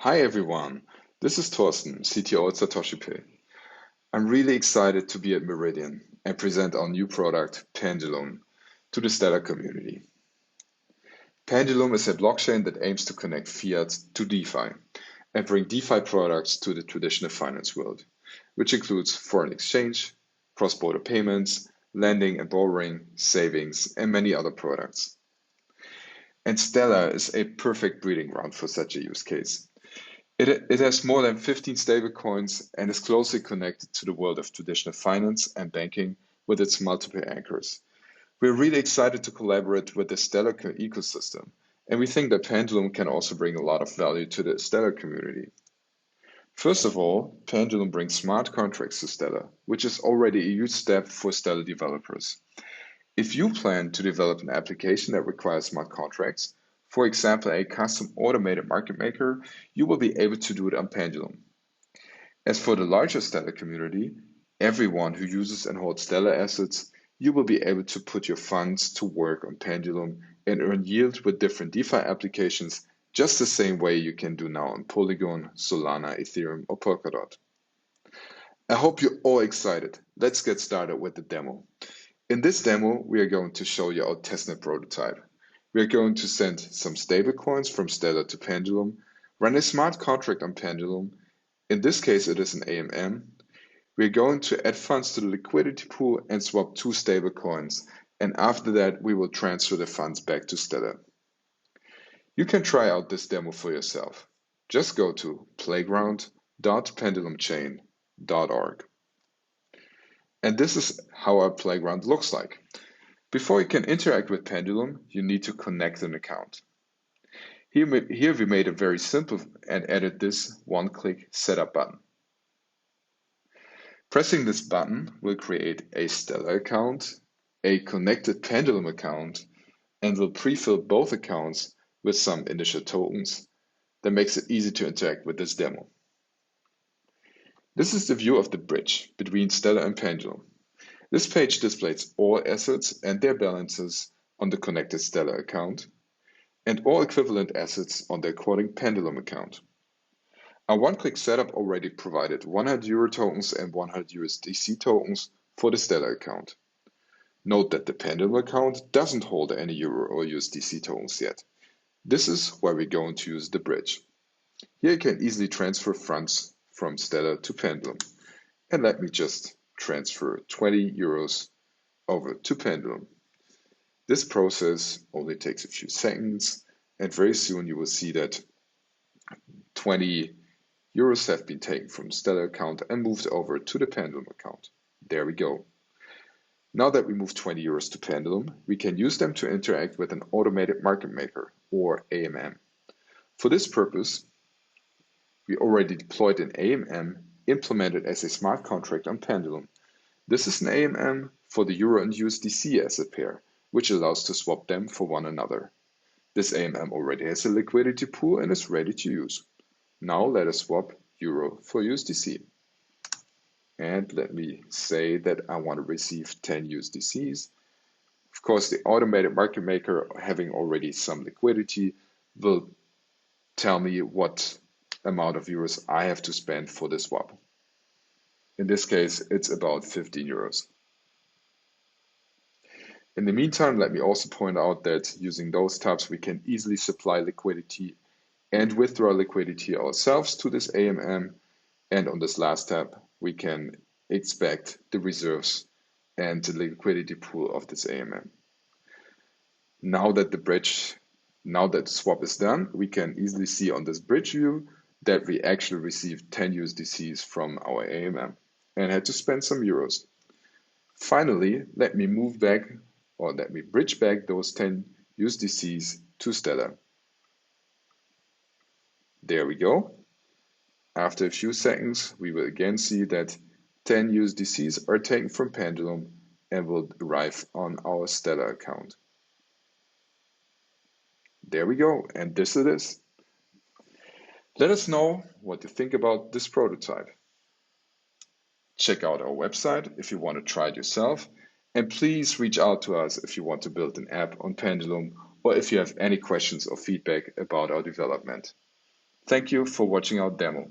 Hi everyone, this is Thorsten, CTO at Satoshi Pay. I'm really excited to be at Meridian and present our new product, Pendulum, to the Stellar community. Pendulum is a blockchain that aims to connect fiat to DeFi and bring DeFi products to the traditional finance world, which includes foreign exchange, cross-border payments, lending and borrowing, savings, and many other products. And Stellar is a perfect breeding ground for such a use case. It has more than 15 stablecoins and is closely connected to the world of traditional finance and banking with its multiple anchors. We're really excited to collaborate with the Stellar ecosystem, and we think that Pendulum can also bring a lot of value to the Stellar community. First of all, Pendulum brings smart contracts to Stellar, which is already a huge step for Stellar developers. If you plan to develop an application that requires smart contracts, for example, a custom automated market maker, you will be able to do it on Pendulum. As for the larger Stellar community, everyone who uses and holds Stellar assets, you will be able to put your funds to work on Pendulum and earn yield with different DeFi applications just the same way you can do now on Polygon, Solana, Ethereum, or Polkadot. I hope you're all excited. Let's get started with the demo. In this demo, we are going to show you our testnet prototype. We are going to send some stablecoins from Stellar to Pendulum, run a smart contract on Pendulum. In this case, it is an AMM. We are going to add funds to the liquidity pool and swap two stablecoins. And after that, we will transfer the funds back to Stellar. You can try out this demo for yourself. Just go to playground.pendulumchain.org. And this is how our playground looks like. Before you can interact with Pendulum, you need to connect an account. Here we made a very simple and added this one-click setup button. Pressing this button will create a Stellar account, a connected Pendulum account, and will pre-fill both accounts with some initial tokens that makes it easy to interact with this demo. This is the view of the bridge between Stellar and Pendulum. This page displays all assets and their balances on the connected Stellar account and all equivalent assets on the according Pendulum account. Our one-click setup already provided 100 Euro tokens and 100 USDC tokens for the Stellar account. Note that the Pendulum account doesn't hold any Euro or USDC tokens yet. This is where we're going to use the bridge. Here you can easily transfer funds from Stellar to Pendulum. And let me just transfer 20 euros over to Pendulum. This process only takes a few seconds, and very soon you will see that 20 euros have been taken from Stellar account and moved over to the Pendulum account. There we go. Now that we moved 20 euros to Pendulum, we can use them to interact with an automated market maker, or AMM. For this purpose, we already deployed an AMM implemented as a smart contract on Pendulum. This is an AMM for the Euro and USDC asset pair, which allows to swap them for one another. This AMM already has a liquidity pool and is ready to use. Now let us swap Euro for USDC. And let me say that I want to receive 10 USDCs. Of course, the automated market maker, having already some liquidity, will tell me what amount of euros I have to spend for the swap. In this case, it's about 15 euros. In the meantime, let me also point out that using those tabs, we can easily supply liquidity and withdraw liquidity ourselves to this AMM. And on this last tab, we can expect the reserves and the liquidity pool of this AMM. Now that the swap is done, we can easily see on this bridge view that we actually received 10 USDCs from our AMM and had to spend some euros. Finally, let me bridge back those 10 USDCs to Stellar. There we go. After a few seconds, we will again see that 10 USDCs are taken from Pendulum and will arrive on our Stellar account. There we go, and this it is. Let us know what you think about this prototype. Check out our website if you want to try it yourself, and please reach out to us if you want to build an app on Pendulum or if you have any questions or feedback about our development. Thank you for watching our demo.